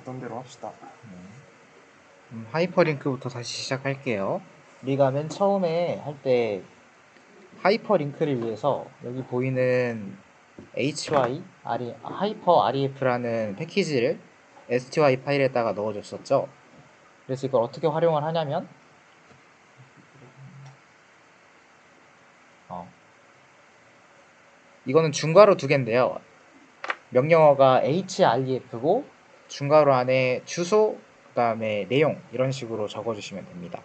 있던 대로 합시다. 하이퍼링크부터 다시 시작할게요. 우리가 맨 처음에 할 때 하이퍼링크를 위해서 여기 보이는 하이퍼 REF라는 패키지를 STY 파일에다가 넣어줬었죠. 그래서 이걸 어떻게 활용을 하냐면 이거는 중괄호 두 개인데요. 명령어가 href고 중괄호 안에 주소, 그 다음에 내용 이런 식으로 적어주시면 됩니다.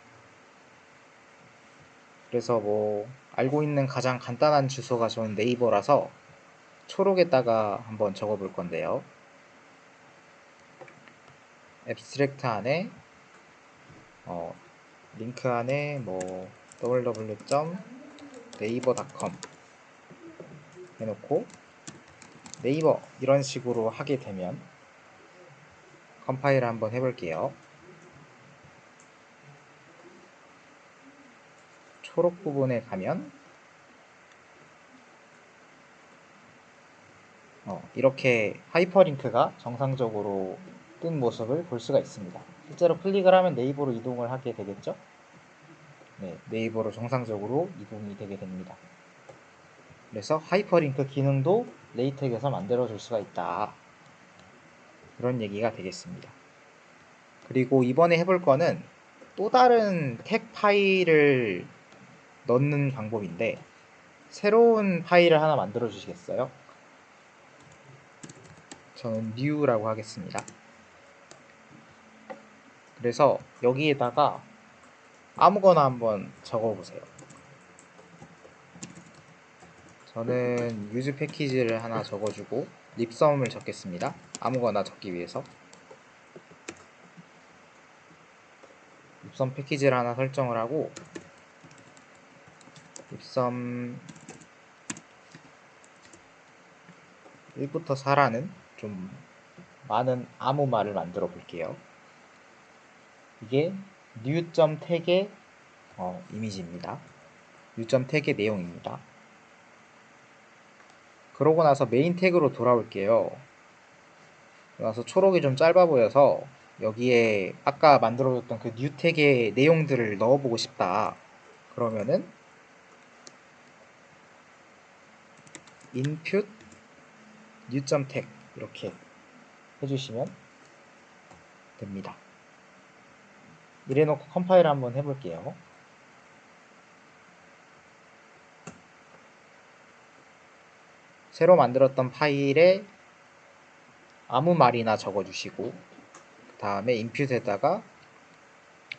그래서 뭐 알고 있는 가장 간단한 주소가 저는 네이버라서 초록에다가 한번 적어 볼 건데요. 앱스트랙트 안에 링크 안에 뭐 www.naver.com 해놓고 네이버 이런 식으로 하게 되면 컴파일을 한번 해볼게요. 초록 부분에 가면 이렇게 하이퍼링크가 정상적으로 뜬 모습을 볼 수가 있습니다. 실제로 클릭을 하면 네이버로 이동을 하게 되겠죠? 네, 네이버로 정상적으로 이동이 되게 됩니다. 그래서 하이퍼링크 기능도 레이텍에서 만들어줄 수가 있다. 그런 얘기가 되겠습니다. 그리고 이번에 해볼 거는 또 다른 텍 파일을 넣는 방법인데 새로운 파일을 하나 만들어 주시겠어요? 저는 new라고 하겠습니다. 그래서 여기에다가 아무거나 한번 적어보세요. 저는 use 패키지를 하나 적어주고 립섬을 적겠습니다. 아무거나 적기 위해서 립섬 패키지를 하나 설정을 하고 립섬 1부터 4라는 좀 많은 아무 말을 만들어 볼게요. 이게 new.tag의 이미지입니다. new.tag의 내용입니다. 그러고 나서 메인 태그로 돌아올게요. 그래서 초록이 좀 짧아 보여서 여기에 아까 만들어줬던 그 new 태그의 내용들을 넣어보고 싶다. 그러면은 input new.tag 이렇게 해주시면 됩니다. 이래놓고 컴파일 한번 해볼게요. 새로 만들었던 파일에 아무 말이나 적어주시고 그 다음에 인풋에다가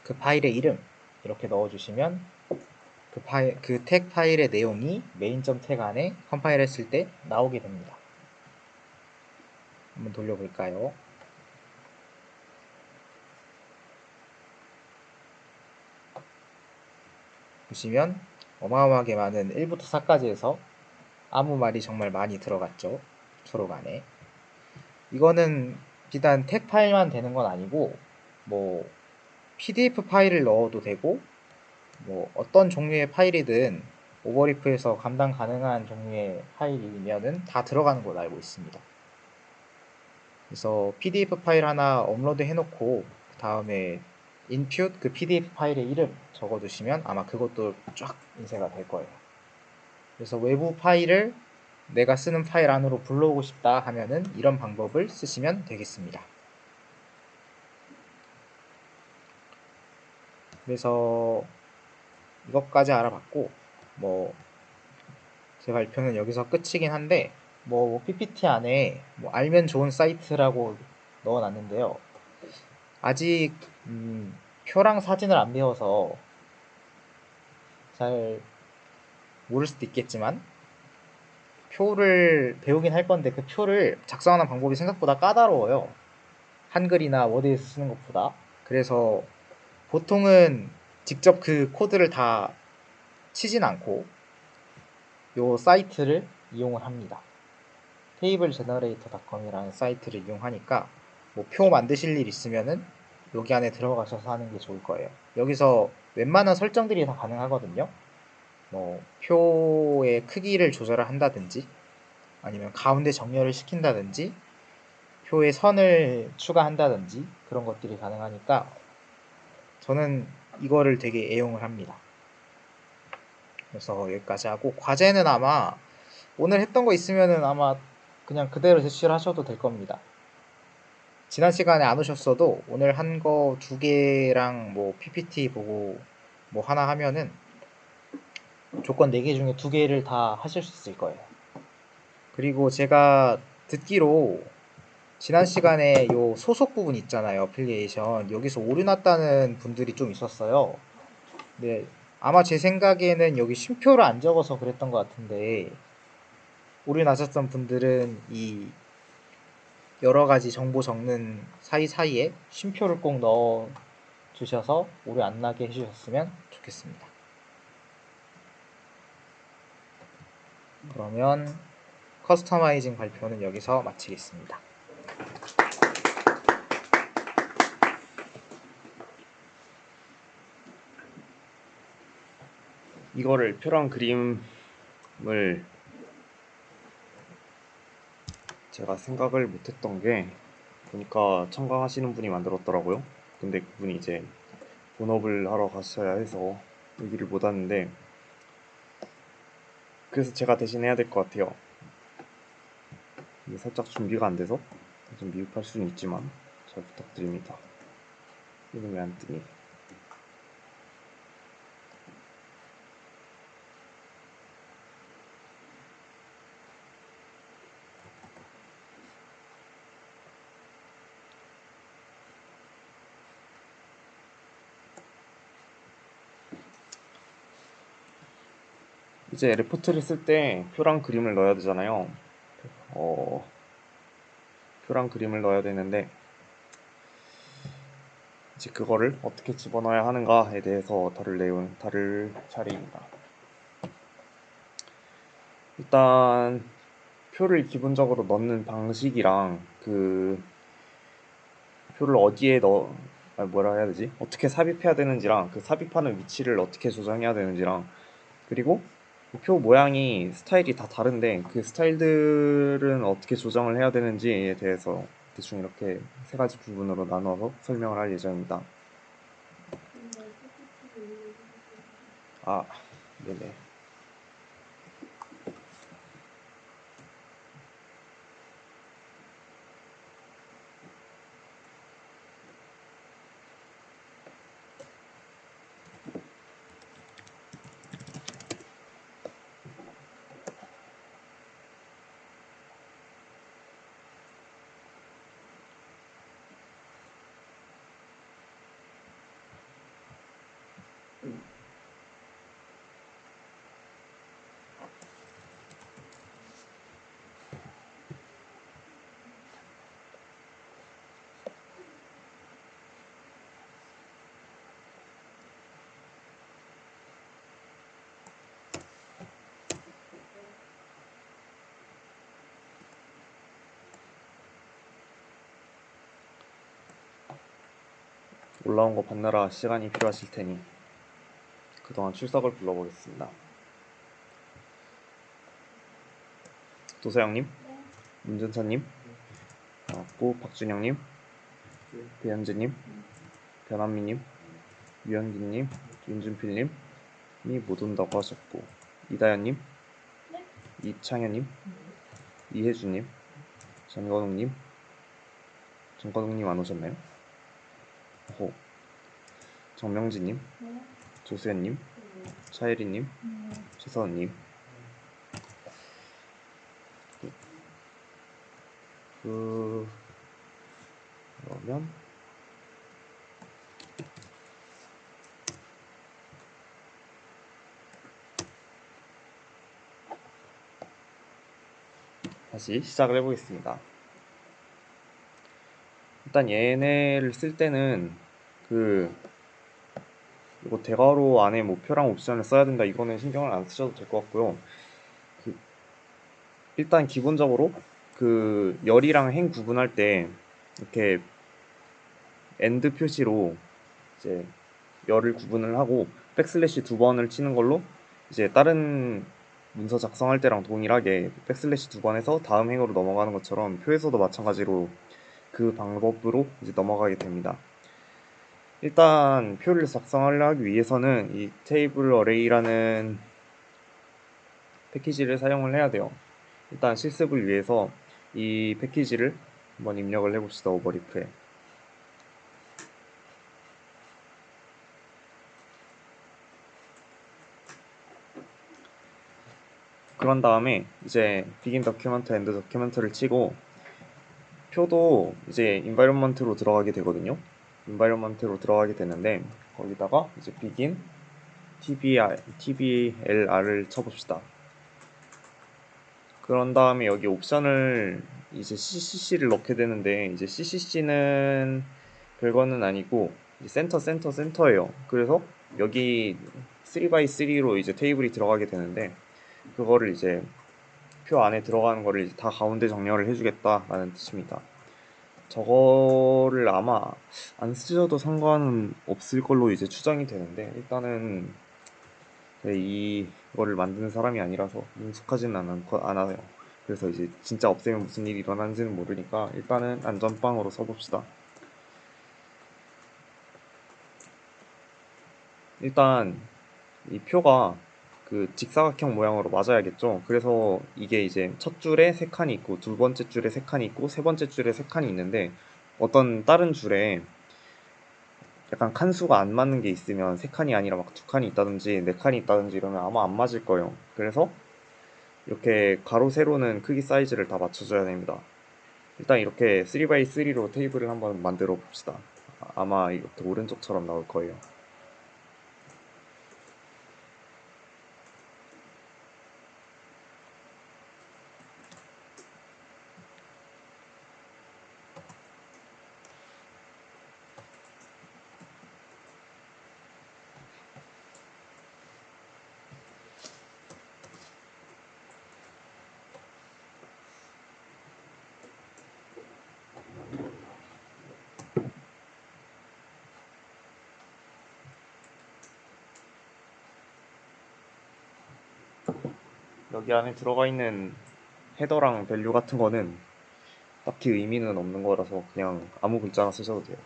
그 파일의 이름 이렇게 넣어주시면 그 텍 파일의 내용이 main.tag 안에 컴파일 했을 때 나오게 됩니다. 한번 돌려볼까요? 보시면 어마어마하게 많은 1부터 4까지 해서 아무 말이 정말 많이 들어갔죠. 초록 안에. 이거는 비단 텍 파일만 되는 건 아니고 뭐 PDF 파일을 넣어도 되고 뭐 어떤 종류의 파일이든 오버리프에서 감당 가능한 종류의 파일이면은 다 들어가는 걸로 알고 있습니다. 그래서 PDF 파일 하나 업로드 해놓고 그 다음에 input 그 PDF 파일의 이름 적어두시면 아마 그것도 쫙 인쇄가 될 거예요. 그래서 외부 파일을 내가 쓰는 파일 안으로 불러오고 싶다 하면은 이런 방법을 쓰시면 되겠습니다. 그래서 이것까지 알아봤고 뭐 제 발표는 여기서 끝이긴 한데 뭐 PPT 안에 뭐 알면 좋은 사이트라고 넣어놨는데요. 아직 표랑 사진을 안 배워서 잘 모를 수도 있겠지만 표를 배우긴 할 건데 그 표를 작성하는 방법이 생각보다 까다로워요. 한글이나 워드에서 쓰는 것보다. 그래서 보통은 직접 그 코드를 다 치진 않고 요 사이트를 이용을 합니다. tablegenerator.com이라는 사이트를 이용하니까 뭐 표 만드실 일 있으면은 여기 안에 들어가셔서 하는 게 좋을 거예요. 여기서 웬만한 설정들이 다 가능하거든요. 뭐 표의 크기를 조절을 한다든지 아니면 가운데 정렬을 시킨다든지 표에 선을 추가한다든지 그런 것들이 가능하니까 저는 이거를 되게 애용을 합니다. 그래서 여기까지 하고, 과제는 아마 오늘 했던 거 있으면은 아마 그냥 그대로 제시를 하셔도 될 겁니다. 지난 시간에 안 오셨어도 오늘 한 거 2개랑 뭐 PPT 보고 뭐 하나 하면은 조건 4개 중에 2개를 다 하실 수 있을 거예요. 그리고 제가 듣기로 지난 시간에 요 소속 부분 있잖아요, 어플리에이션. 여기서 오류 났다는 분들이 좀 있었어요. 네, 아마 제 생각에는 여기 쉼표를 안 적어서 그랬던 것 같은데, 오류 나셨던 분들은 이 여러 가지 정보 적는 사이사이에 쉼표를 꼭 넣어 주셔서 오류 안 나게 해주셨으면 좋겠습니다. 그러면 커스터마이징 발표는 여기서 마치겠습니다. 이거를 표랑 그림을 제가 생각을 못했던 게, 보니까 참가하시는 분이 만들었더라고요. 근데 그분이 이제 본업을 하러 가셔야 해서 여기를 못 왔는데, 그래서 제가 대신 해야 될 것 같아요. 이게 살짝 준비가 안 돼서 좀 미흡할 수는 있지만 잘 부탁드립니다. 이건 왜 안 뜨니? 이제 레포트를 쓸 때 표랑 그림을 넣어야 되잖아요. 표랑 그림을 넣어야 되는데, 이제 그거를 어떻게 집어넣어야 하는가에 대해서 다룰 차례입니다. 일단 표를 기본적으로 넣는 방식이랑 그 표를 어디에 뭐라 해야 되지? 어떻게 삽입해야 되는지랑 그 삽입하는 위치를 어떻게 조정해야 되는지랑, 그리고 표 모양이 스타일이 다 다른데 그 스타일들은 어떻게 조정을 해야 되는지에 대해서 대충 이렇게 3가지 부분으로 나눠서 설명을 할 예정입니다. 아, 네네. 올라온 거 받느라 시간이 필요하실 테니 그동안 출석을 불러보겠습니다. 도서영님, 문전사님, 박준영님, 배현재님, 변한미님, 유현기님, 윤준필님이 못 온다고 하셨고, 이다현님, 이창현님, 이혜주님, 전건웅님 안 오셨나요? 정명진님, 조수연님, 차혜리님, 최서은님. 그러면 다시 시작을 해보겠습니다. 일단 얘네를 쓸 때는 이거 대괄호 안에 뭐 표랑 옵션을 써야 된다, 이거는 신경을 안 쓰셔도 될 것 같고요. 일단 기본적으로 열이랑 행 구분할 때 이렇게 엔드 표시로 이제 열을 구분을 하고 백슬래시 2번을 치는 걸로, 이제 다른 문서 작성할 때랑 동일하게 백슬래시 2번 해서 다음 행으로 넘어가는 것처럼 표에서도 마찬가지로 그 방법으로 이제 넘어가게 됩니다. 일단 표를 작성하려 하기 위해서는 이 테이블 어레이라는 패키지를 사용을 해야 돼요. 일단 실습을 위해서 이 패키지를 한번 입력을 해봅시다. 오버리프에. 그런 다음에 이제 begin document, end document를 치고 표도 이제 environment로 들어가게 되거든요. environment로 들어가게 되는데 거기다가 이제 begin tblr을 쳐봅시다. 그런 다음에 여기 옵션을 이제 CCC를 넣게 되는데 이제 CCC는 별거는 아니고 센터예요. 그래서 여기 3x3로 이제 테이블이 들어가게 되는데 그거를 이제 표 안에 들어가는 거를 이제 다 가운데 정렬을 해주겠다라는 뜻입니다. 저거를 아마 안 쓰셔도 상관은 없을 걸로 이제 추정이 되는데 일단은 이거를 만드는 사람이 아니라서 능숙하지는 않아요. 그래서 이제 진짜 없애면 무슨 일이 일어나는지는 모르니까 일단은 안전빵으로 써봅시다. 일단 이 표가 그 직사각형 모양으로 맞아야겠죠. 그래서 이게 이제 첫 줄에 세 칸이 있고 두 번째 줄에 세 칸이 있고 세 번째 줄에 세 칸이 있는데 어떤 다른 줄에 약간 칸수가 안 맞는 게 있으면 세 칸이 아니라 막 두 칸이 있다든지 네 칸이 있다든지 이러면 아마 안 맞을 거예요. 그래서 이렇게 가로 세로는 크기 사이즈를 다 맞춰줘야 됩니다. 일단 이렇게 3x3로 테이블을 한번 만들어 봅시다. 아마 이렇게 오른쪽처럼 나올 거예요. 여기 안에 들어가 있는 헤더랑 밸류 같은 거는 딱히 의미는 없는 거라서 그냥 아무 글자나 쓰셔도 돼요.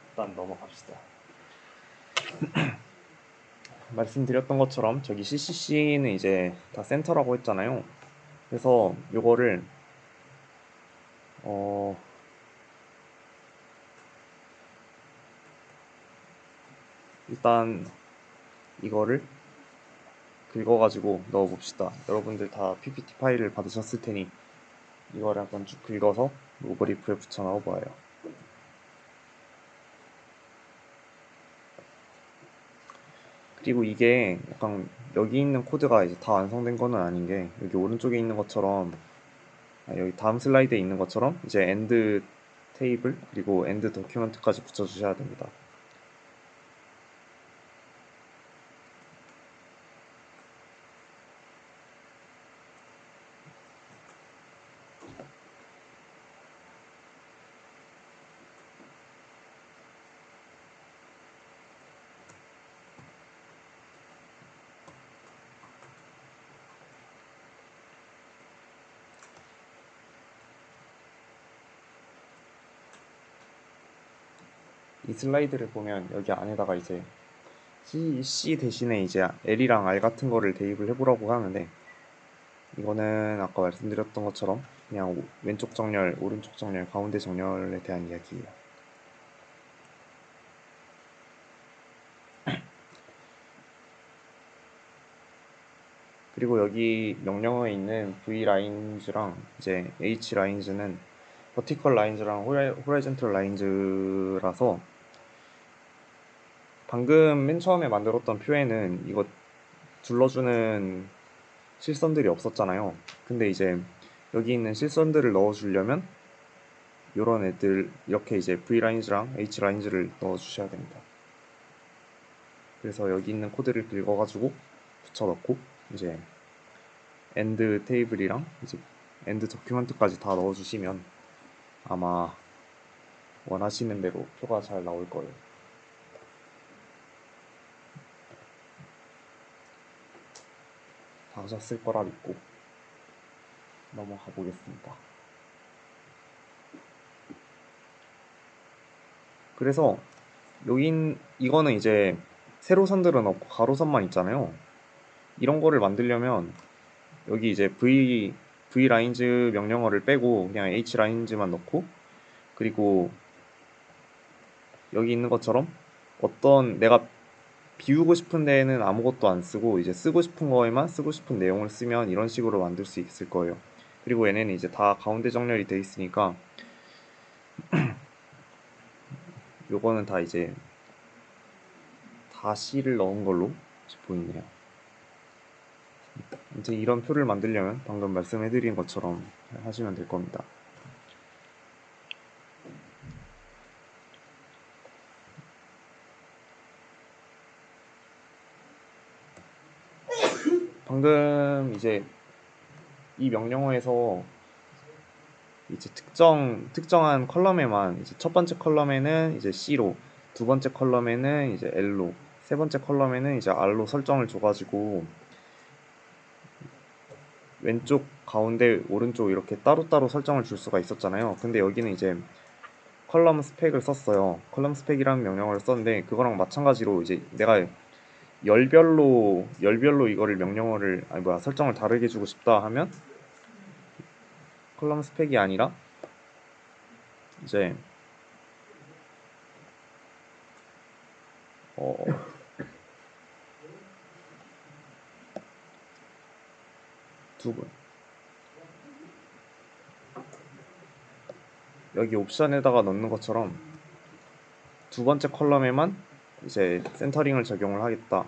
일단 넘어갑시다. 말씀드렸던 것처럼 저기 CCC는 이제 다 센터라고 했잖아요. 그래서 요거를 일단 이거를 긁어가지고 넣어봅시다. 여러분들 다 PPT 파일을 받으셨을 테니 이거를 한번 쭉 긁어서 오버리프에 붙여 넣어봐요. 그리고 이게 약간 여기 있는 코드가 이제 다 완성된 거는 아닌 게 여기 오른쪽에 있는 것처럼 여기 다음 슬라이드에 있는 것처럼 이제 엔드 테이블 그리고 엔드 도큐먼트까지 붙여주셔야 됩니다. 이 슬라이드를 보면 여기 안에다가 이제 C 대신에 이제 L이랑 R 같은 거를 대입을 해보라고 하는데, 이거는 아까 말씀드렸던 것처럼 그냥 왼쪽 정렬, 오른쪽 정렬, 가운데 정렬에 대한 이야기예요. 그리고 여기 명령어에 있는 V 라인즈랑 이제 H 라인즈는 버티컬 라인즈랑 호라이즌털 라인즈라서, 방금 맨 처음에 만들었던 표에는 이거 둘러주는 실선들이 없었잖아요. 근데 이제 여기 있는 실선들을 넣어주려면 이런 애들, 이렇게 이제 V 라인즈랑 H 라인즈를 넣어주셔야 됩니다. 그래서 여기 있는 코드를 긁어가지고 붙여넣고 이제 엔드 테이블이랑 이제 엔드 도큐먼트까지 다 넣어주시면 아마 원하시는 대로 표가 잘 나올 거예요. 다 하셨을 거라 믿고 넘어가 보겠습니다. 그래서 이거는 이제 세로선들은 없고 가로선만 있잖아요. 이런 거를 만들려면 여기 이제 V 라인즈 명령어를 빼고 그냥 H 라인즈만 넣고, 그리고 여기 있는 것처럼 어떤 내가 비우고 싶은 데에는 아무것도 안 쓰고 이제 쓰고 싶은 거에만 쓰고 싶은 내용을 쓰면 이런 식으로 만들 수 있을 거예요. 그리고 얘네는 이제 다 가운데 정렬이 돼 있으니까 요거는 다 이제 다 C를 넣은 걸로 보이네요. 이제 이런 표를 만들려면 방금 말씀해드린 것처럼 하시면 될 겁니다. 방금 이제 이 명령어에서 이제 특정한 컬럼에만 이제 첫 번째 컬럼에는 이제 C로, 두 번째 컬럼에는 이제 L로, 세 번째 컬럼에는 이제 R로 설정을 줘가지고 왼쪽, 가운데, 오른쪽 이렇게 따로따로 설정을 줄 수가 있었잖아요. 근데 여기는 이제 컬럼 스펙을 썼어요. 컬럼 스펙이라는 명령어를 썼는데, 그거랑 마찬가지로 이제 내가 열별로 이거를 설정을 다르게 주고 싶다 하면 컬럼 스펙이 아니라 이제 어, 두 번, 여기 옵션에다가 넣는 것처럼 두 번째 컬럼에만 이제 센터링을 적용을 하겠다,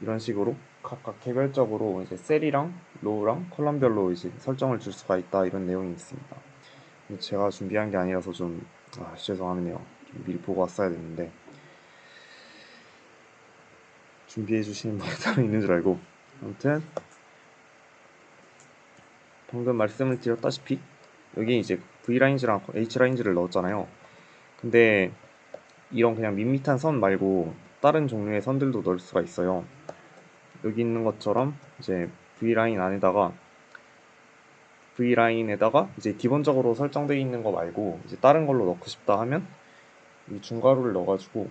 이런 식으로 각각 개별적으로 이제 셀이랑 로우랑 컬럼별로 이제 설정을 줄 수가 있다, 이런 내용이 있습니다. 제가 준비한 게 아니라서 좀 죄송하네요. 좀 미리 보고 왔어야 됐는데, 준비해 주시는 분이 따로 있는 줄 알고. 아무튼 방금 말씀을 드렸다시피 여기 이제 V라인즈랑 H라인즈를 넣었잖아요. 근데 이런 그냥 밋밋한 선 말고 다른 종류의 선들도 넣을 수가 있어요. 여기 있는 것처럼 이제 V라인에다가 이제 기본적으로 설정되어 있는 거 말고 이제 다른 걸로 넣고 싶다 하면 이 중괄호를 넣어가지고,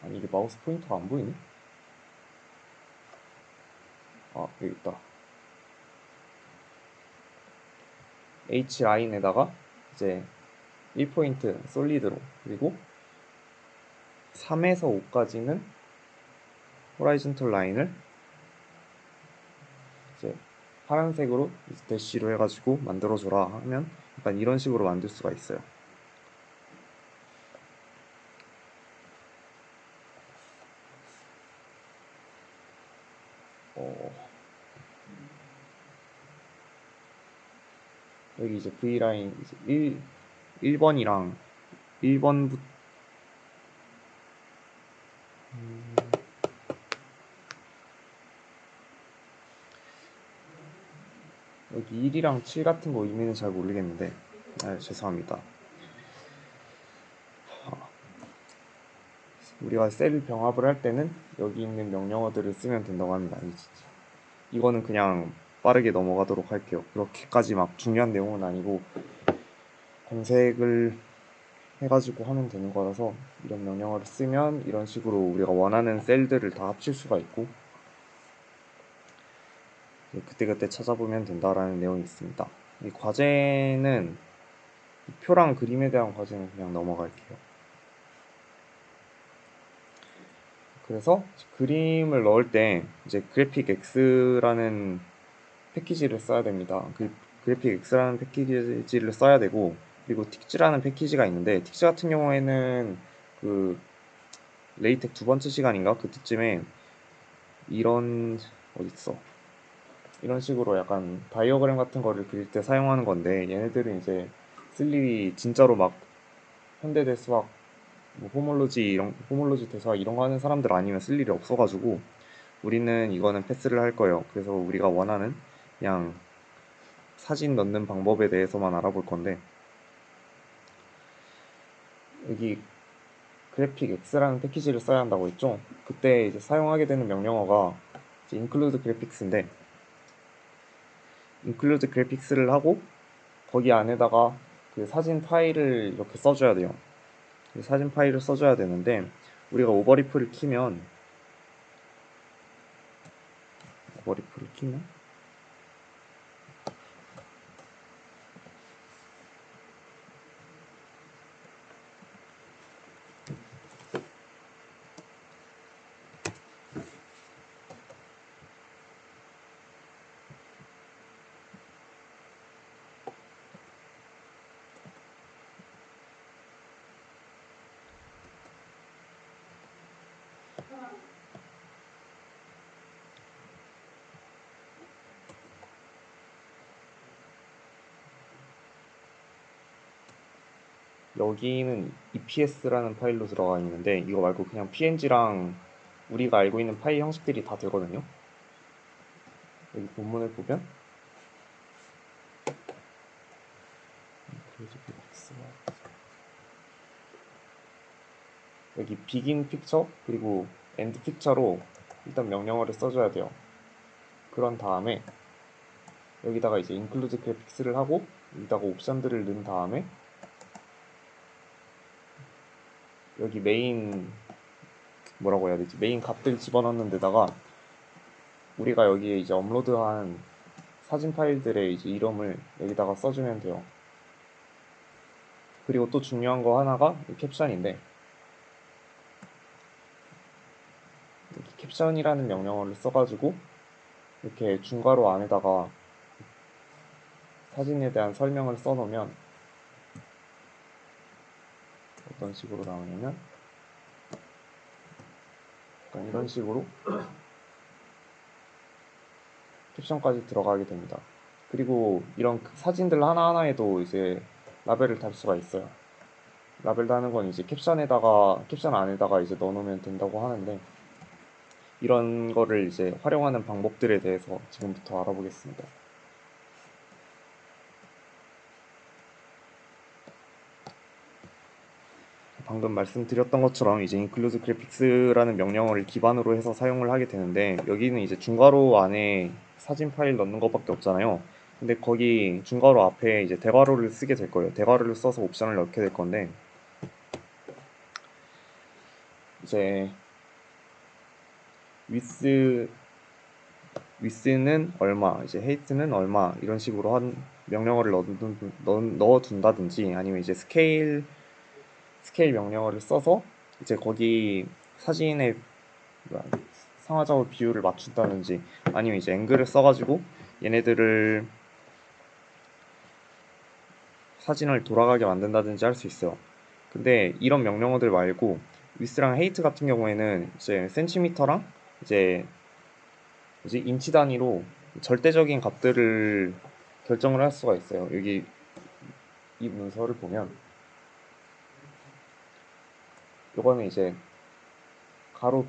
아니 이게 마우스 포인터가 안 보이네? 아 여기 있다. H라인에다가 이제 1포인트 솔리드로, 그리고 3에서 5까지는 호라이즌털 라인을 이제 파란색으로 대시로 해가지고 만들어줘라 하면 약간 이런 식으로 만들 수가 있어요. 여기 이제 V라인 이제 1번이랑 1번부터 여기 1이랑 7 같은 거 의미는 잘 모르겠는데, 죄송합니다. 우리가 셀 병합을 할 때는 여기 있는 명령어들을 쓰면 된다고 합니다. 이거는 그냥 빠르게 넘어가도록 할게요. 그렇게까지 막 중요한 내용은 아니고 검색을 해가지고 하면 되는 거라서 이런 명령어를 쓰면 이런 식으로 우리가 원하는 셀들을 다 합칠 수가 있고 그때그때 찾아보면 된다라는 내용이 있습니다. 이 과제는 표랑 그림에 대한 과제는 그냥 넘어갈게요. 그래서 그림을 넣을 때 이제 그래픽 X라는 패키지를 써야 됩니다. 그 그래픽 X라는 패키지를 써야 되고 그리고 틱즈라는 패키지가 있는데 틱즈 같은 경우에는 그 레이텍 두 번째 시간인가 그때쯤에 이런 어딨어 이런 식으로 약간 다이어그램 같은 거를 그릴 때 사용하는 건데 얘네들은 이제 쓸 일이 진짜로 막 현대대수학 뭐 호몰로지 대수학 이런 거 하는 사람들 아니면 쓸 일이 없어가지고 우리는 이거는 패스를 할 거예요. 그래서 우리가 원하는 그냥 사진 넣는 방법에 대해서만 알아볼 건데 여기 그래픽 X라는 패키지를 써야 한다고 했죠. 그때 이제 사용하게 되는 명령어가 이제 include graphics인데 include graphics를 하고 거기 안에다가 그 사진 파일을 이렇게 써줘야 돼요. 사진 파일을 써줘야 되는데 우리가 오버리프를 키면 여기는 EPS라는 파일로 들어가 있는데 이거 말고 그냥 PNG랑 우리가 알고 있는 파일 형식들이 다 되거든요. 여기 본문을 보면 여기 begin 픽처 그리고 end 픽처로 일단 명령어를 써줘야 돼요. 그런 다음에 여기다가 이제 include graphics를 하고 여기다가 옵션들을 넣은 다음에 여기 메인 뭐라고 해야 되지? 메인 값들 집어넣는 데다가 우리가 여기에 이제 업로드한 사진 파일들의 이제 이름을 여기다가 써주면 돼요. 그리고 또 중요한 거 하나가 이 캡션인데 이렇게 캡션이라는 명령어를 써가지고 이렇게 중괄호 안에다가 사진에 대한 설명을 써놓으면 어떤 식으로 나오냐면 약간 이런 식으로 캡션까지 들어가게 됩니다. 그리고 이런 사진들 하나하나에도 이제 라벨을 달 수가 있어요. 라벨 다는 건 이제 캡션 안에다가 이제 넣어놓으면 된다고 하는데 이런 거를 이제 활용하는 방법들에 대해서 지금부터 알아보겠습니다. 방금 말씀드렸던 것처럼 이제 include graphics라는 명령어를 기반으로 해서 사용을 하게 되는데 여기는 이제 중괄호 안에 사진 파일 넣는 것밖에 없잖아요. 근데 거기 중괄호 앞에 이제 대괄호를 쓰게 될 거예요. 대괄호를 써서 옵션을 넣게 될 건데 이제 width는 얼마, 이제 height는 얼마 이런 식으로 한 명령어를 넣어둔다든지 아니면 이제 스케일 명령어를 써서 이제 거기 사진의 상하좌우 비율을 맞춘다든지 아니면 이제 앵글을 써가지고 얘네들을 사진을 돌아가게 만든다든지 할 수 있어요. 근데 이런 명령어들 말고 width랑 height 같은 경우에는 이제 센티미터랑 이제 인치 단위로 절대적인 값들을 결정을 할 수가 있어요. 여기 이 문서를 보면 요거는 이제 가로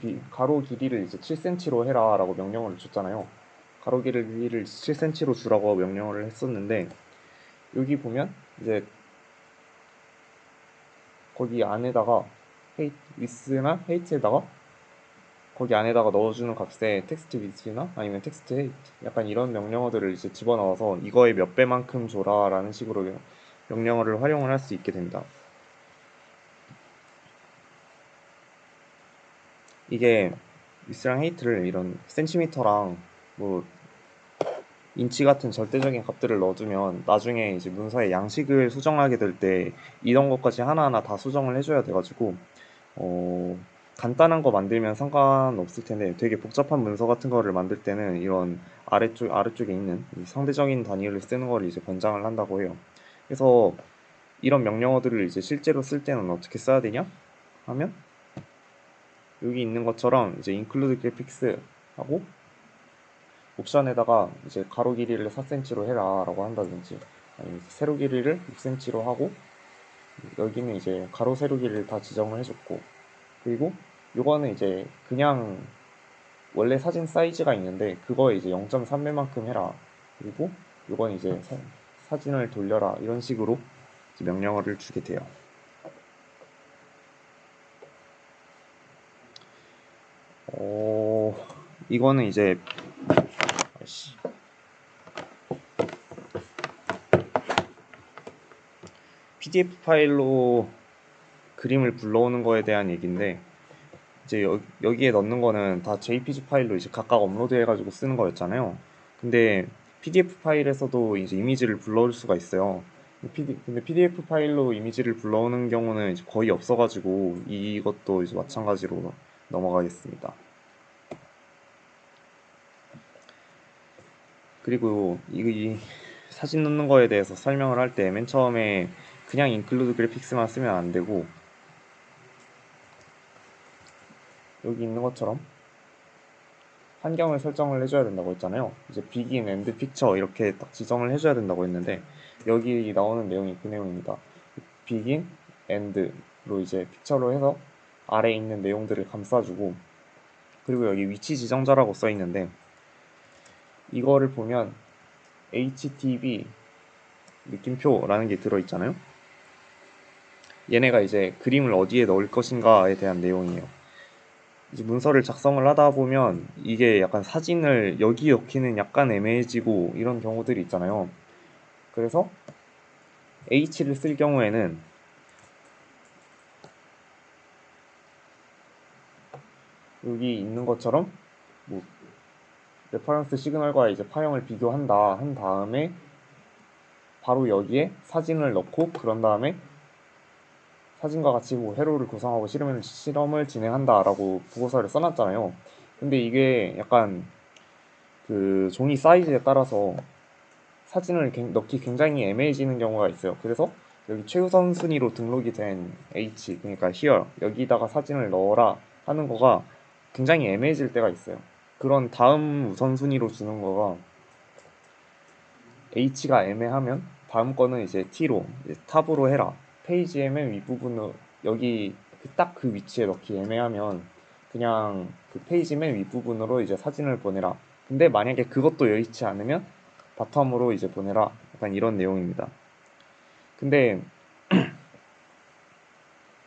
길이를 이제 7cm로 해라 라고 명령어를 줬잖아요. 가로 길이를 7cm로 주라고 명령어를 했었는데 여기 보면 이제 거기 안에다가 width나 height에다가 거기 안에다가 넣어주는 값에 텍스트 width나 아니면 텍스트 height 약간 이런 명령어들을 이제 집어넣어서 이거의 몇 배만큼 줘라 라는 식으로 명령어를 활용을 할 수 있게 됩니다. 이게 위스랑 헤이트를 이런 센티미터랑 뭐 인치 같은 절대적인 값들을 넣어두면 나중에 이제 문서에 양식을 수정하게 될 때 이런 것까지 하나하나 다 수정을 해줘야 돼가지고 간단한 거 만들면 상관없을 텐데 되게 복잡한 문서 같은 거를 만들 때는 이런 아래쪽에 있는 이 상대적인 단위를 쓰는 걸 이제 권장을 한다고 해요. 그래서 이런 명령어들을 이제 실제로 쓸 때는 어떻게 써야 되냐 하면 여기 있는 것처럼 이제 include graphics 하고 옵션에다가 이제 가로 길이를 4cm로 해라 라고 한다든지 아니면 세로 길이를 6cm로 하고 여기는 이제 가로 세로 길이를 다 지정을 해줬고 그리고 요거는 이제 그냥 원래 사진 사이즈가 있는데 그거에 이제 0.3배만큼 해라 그리고 요건 이제 사진을 돌려라 이런 식으로 이제 명령어를 주게 돼요. 이거는 이제 PDF 파일로 그림을 불러오는 거에 대한 얘기인데 이제 여기에 넣는 거는 다 JPG 파일로 이제 각각 업로드 해가지고 쓰는 거였잖아요. 근데 PDF 파일에서도 이제 이미지를 불러올 수가 있어요. 근데 PDF 파일로 이미지를 불러오는 경우는 이제 거의 없어가지고 이것도 이제 마찬가지로 넘어가겠습니다. 그리고 이 사진 넣는 거에 대해서 설명을 할 때 맨 처음에 그냥 include graphics만 쓰면 안 되고 여기 있는 것처럼 환경을 설정을 해줘야 된다고 했잖아요. 이제 begin, end, picture 이렇게 딱 지정을 해줘야 된다고 했는데 여기 나오는 내용이 그 내용입니다. begin, end로 이제 picture로 해서 아래에 있는 내용들을 감싸주고 그리고 여기 위치 지정자라고 써 있는데 이거를 보면 HTV 느낌표라는 게 들어있잖아요. 얘네가 이제 그림을 어디에 넣을 것인가에 대한 내용이에요. 이제 문서를 작성을 하다 보면 이게 약간 사진을 여기 넣기는 약간 애매해지고 이런 경우들이 있잖아요. 그래서 H를 쓸 경우에는 여기 있는 것처럼 뭐 레퍼런스 시그널과 이제 파형을 비교한다 한 다음에 바로 여기에 사진을 넣고 그런 다음에 사진과 같이 뭐 회로를 구성하고 실험을 진행한다라고 보고서를 써놨잖아요. 근데 이게 약간 그 종이 사이즈에 따라서 사진을 넣기 굉장히 애매해지는 경우가 있어요. 그래서 여기 최우선 순위로 등록이 된 H, 그러니까 here, 여기다가 사진을 넣어라 하는 거가 굉장히 애매해질 때가 있어요. 그런 다음 우선순위로 주는 거가 H가 애매하면 다음 거는 이제 T로, 이제 탑으로 해라. 페이지의 맨 윗부분으로, 여기 딱 그 위치에 넣기 애매하면 그냥 그 페이지 맨 윗부분으로 이제 사진을 보내라. 근데 만약에 그것도 여의치 않으면 바텀으로 이제 보내라. 약간 이런 내용입니다. 근데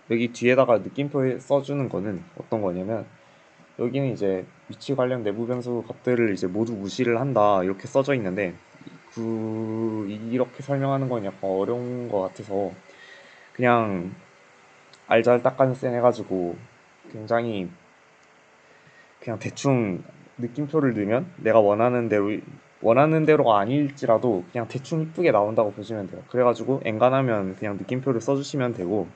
여기 뒤에다가 느낌표 써주는 거는 어떤 거냐면 여기는 이제 위치 관련 내부 변수 값들을 이제 모두 무시를 한다 이렇게 써져 있는데 이렇게 설명하는 건 약간 어려운 것 같아서 그냥 알잘딱간센 해가지고 굉장히 그냥 대충 느낌표를 넣으면 내가 원하는 대로가 아닐지라도 그냥 대충 이쁘게 나온다고 보시면 돼요. 그래가지고 엔간하면 그냥 느낌표를 써주시면 되고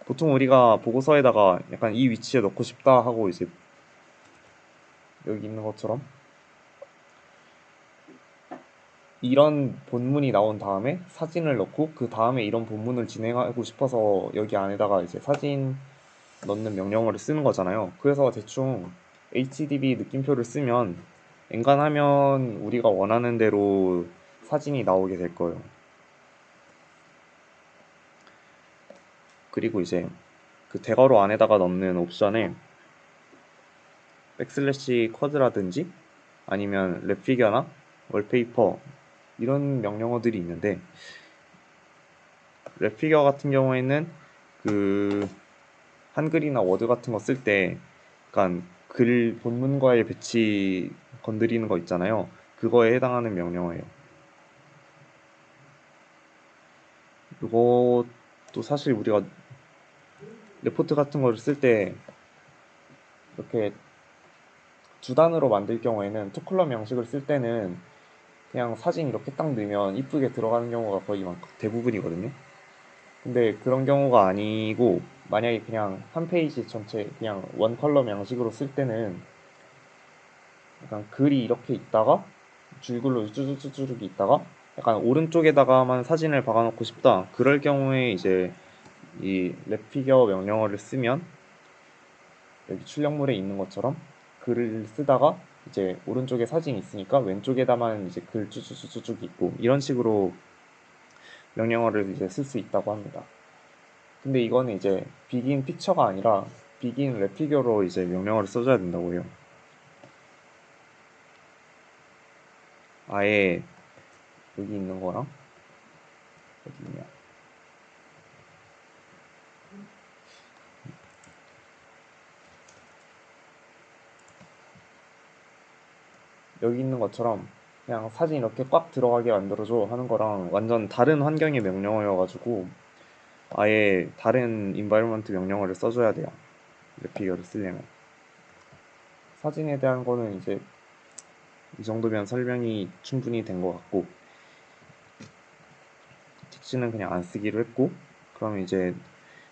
보통 우리가 보고서에다가 약간 이 위치에 넣고 싶다 하고 이제 여기 있는 것처럼 이런 본문이 나온 다음에 사진을 넣고 그 다음에 이런 본문을 진행하고 싶어서 여기 안에다가 이제 사진 넣는 명령어를 쓰는 거잖아요. 그래서 대충 HDB 느낌표를 쓰면 엔간하면 우리가 원하는 대로 사진이 나오게 될 거예요. 그리고 이제 그 대괄호 안에다가 넣는 옵션에 백슬래시 쿼드라든지 아니면 랩피겨나 월페이퍼 이런 명령어들이 있는데 랩피겨 같은 경우에는 그 한글이나 워드 같은 거 쓸 때 약간 글 본문과의 배치 건드리는 거 있잖아요. 그거에 해당하는 명령어예요. 이것도 사실 우리가 레포트 같은 거를 쓸 때 이렇게 두 단으로 만들 경우에는 투컬럼 양식을 쓸 때는 그냥 사진 이렇게 딱 넣으면 이쁘게 들어가는 경우가 거의 대부분이거든요. 근데 그런 경우가 아니고 만약에 그냥 한 페이지 전체 그냥 원 컬럼 양식으로 쓸 때는 약간 글이 이렇게 있다가 줄글로 쭈쭈쭈쭈 있다가 약간 오른쪽에다가만 사진을 박아놓고 싶다. 그럴 경우에 이제 이 랩피겨 명령어를 쓰면 여기 출력물에 있는 것처럼 글을 쓰다가 이제 오른쪽에 사진이 있으니까 왼쪽에다만 이제 글 쭈쭈쭈쭈 있고 이런 식으로 명령어를 이제 쓸 수 있다고 합니다. 근데 이거는 이제 비긴 픽처가 아니라 비긴 랩피겨로 이제 명령어를 써줘야 된다고 해요. 아예 여기 있는 거랑 어디 있냐? 여기 있는 것처럼 그냥 사진 이렇게 꽉 들어가게 만들어줘 하는 거랑 완전 다른 환경의 명령어여가지고 아예 다른 인바이러먼트 명령어를 써줘야 돼요. 랩피겨를 쓰려면. 사진에 대한 거는 이제 이 정도면 설명이 충분히 된 것 같고 텍스트는 그냥 안 쓰기로 했고 그럼 이제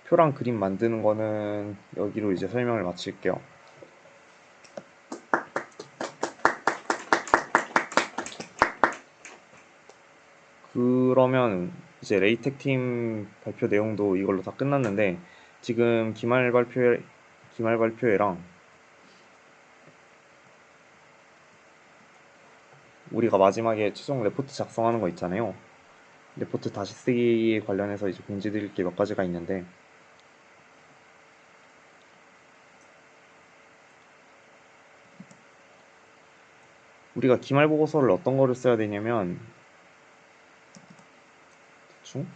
표랑 그림 만드는 거는 여기로 이제 설명을 마칠게요. 그러면 이제 레이텍 팀 발표 내용도 이걸로 다 끝났는데 지금 기말 발표회랑 우리가 마지막에 최종 레포트 작성하는 거 있잖아요. 레포트 다시 쓰기 관련해서 이제 공지 드릴 게 몇 가지가 있는데 우리가 기말 보고서를 어떤 거를 써야 되냐면 대충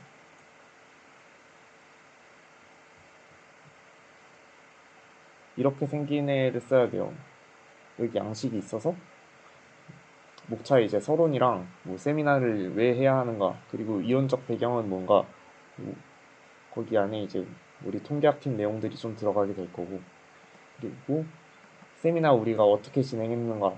이렇게 생긴 애를 써야 돼요. 여기 양식이 있어서 목차에 이제 서론이랑 뭐 세미나를 왜 해야 하는가 그리고 이론적 배경은 뭔가 뭐 거기 안에 이제 우리 통계학팀 내용들이 좀 들어가게 될 거고 그리고 세미나 우리가 어떻게 진행했는가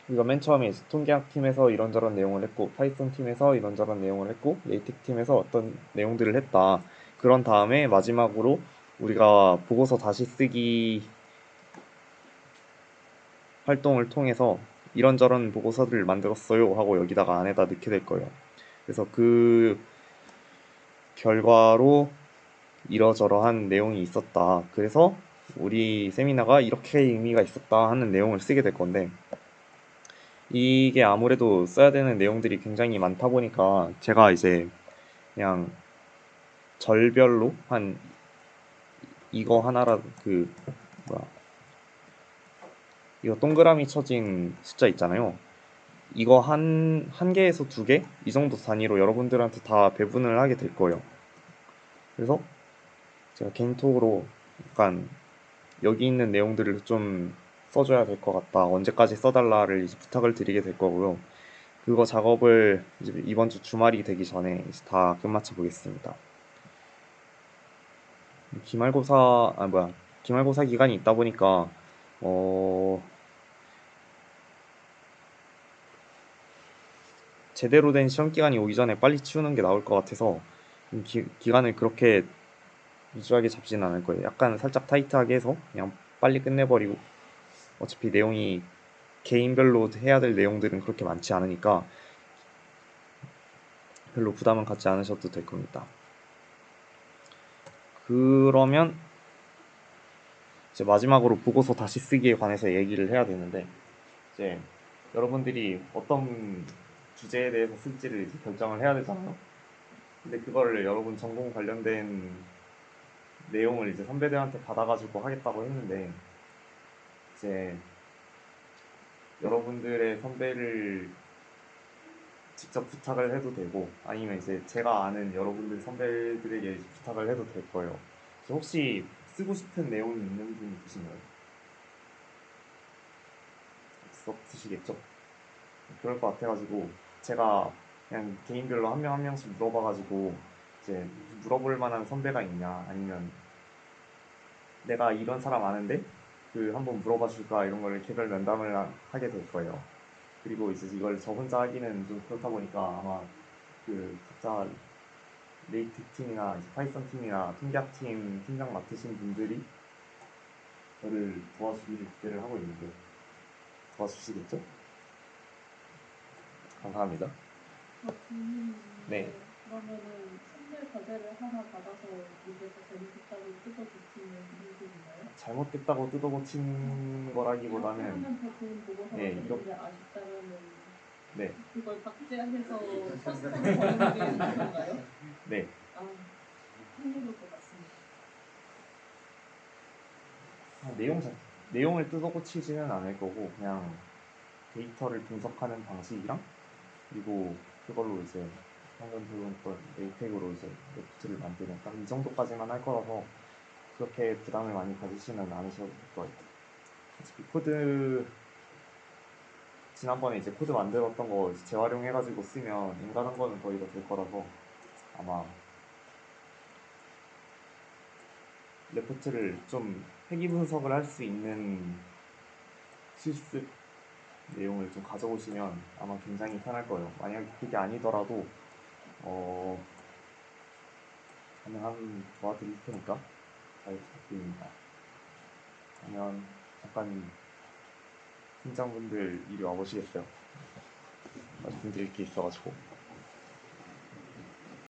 우리가 맨 처음에 이제 통계학팀에서 이런저런 내용을 했고 파이썬 팀에서 이런저런 내용을 했고 레이텍 팀에서 어떤 내용들을 했다 그런 다음에 마지막으로 우리가 보고서 다시 쓰기 활동을 통해서 이런저런 보고서들을 만들었어요 하고 여기다가 안에다 넣게 될 거예요. 그래서 그 결과로 이러저러한 내용이 있었다. 그래서 우리 세미나가 이렇게 의미가 있었다 하는 내용을 쓰게 될 건데 이게 아무래도 써야 되는 내용들이 굉장히 많다 보니까 제가 이제 그냥 절별로 한 이거 하나라 그 뭐야 이거 동그라미 쳐진 숫자 있잖아요. 이거 한 개에서 두 개? 이 정도 단위로 여러분들한테 다 배분을 하게 될 거예요. 그래서 제가 개인톡으로 약간 여기 있는 내용들을 좀 써줘야 될 것 같다. 언제까지 써달라를 이제 부탁을 드리게 될 거고요. 그거 작업을 이제 이번 주 주말이 되기 전에 이제 다 끝마쳐 보겠습니다. 기말고사, 기말고사 기간이 있다 보니까, 제대로 된 시험 기간이 오기 전에 빨리 치우는 게 나을 것 같아서 기간을 그렇게 유주하게 잡지는 않을 거예요. 약간 살짝 타이트하게 해서 그냥 빨리 끝내버리고 어차피 내용이 개인별로 해야 될 내용들은 그렇게 많지 않으니까 별로 부담은 갖지 않으셔도 될 겁니다. 그러면 이제 마지막으로 보고서 다시 쓰기에 관해서 얘기를 해야 되는데 이제 여러분들이 어떤 주제에 대해서 쓸지를 이제 결정을 해야 되잖아요. 근데 그거를 여러분 전공 관련된 내용을 이제 선배들한테 받아가지고 하겠다고 했는데 이제 여러분들의 선배를 직접 부탁을 해도 되고 아니면 이제 제가 아는 여러분들 선배들에게 부탁을 해도 될 거예요. 혹시 쓰고 싶은 내용이 있는 분 있으신가요? 없으시겠죠? 그럴 것 같아가지고 제가 그냥 개인별로 한 명 한 명씩 물어봐가지고 이제 물어볼 만한 선배가 있냐 아니면 내가 이런 사람 아는데 그 한번 물어봐 줄까 이런 걸 개별 면담을 하게 될 거예요. 그리고 이제 이걸 저 혼자 하기는 좀 그렇다 보니까 아마 그 각자 레이트 팀이나 이제 파이썬 팀이나 통계학 팀 팀장 맡으신 분들이 저를 도와주기를 기대를 하고 있는데 도와주시겠죠? 감사합니다. 네. 그러면은 선별 과제를 하나 받아서 입에서 재밌겠다고 뜯어붙이는 일들인가요? 잘못됐다고 뜯어고친 거라기보다는 사람한테 좋은 보고서가 네, 되는데 아쉽다면은 네, 그걸 박제하면서 커스텀 버는 게 있던가요? 네. 아, 흥미로울 것 같습니다. 내용을 뜯어고치지는 않을 거고 그냥 데이터를 분석하는 방식이랑 그리고 그걸로 이제 방금 배웠던 레이텍으로 이제 레포트를 만드는 딱 이 정도까지만 할 거라서 그렇게 부담을 많이 가지지는 않으셔도 될 거예요. 어차피 코드 지난번에 이제 코드 만들었던 거 이제 재활용해가지고 쓰면 인간한 거는 거의 다 될 거라서 아마 레포트를 좀 회귀 분석을 할 수 있는 실습 내용을 좀 가져오시면 아마 굉장히 편할 거예요. 만약 그게 아니더라도 가능하면 도와드릴 테니까 잘 부탁드립니다. 그러면 잠깐 팀장분들 이리 와보시겠어요? 말씀드릴 게 있어가지고.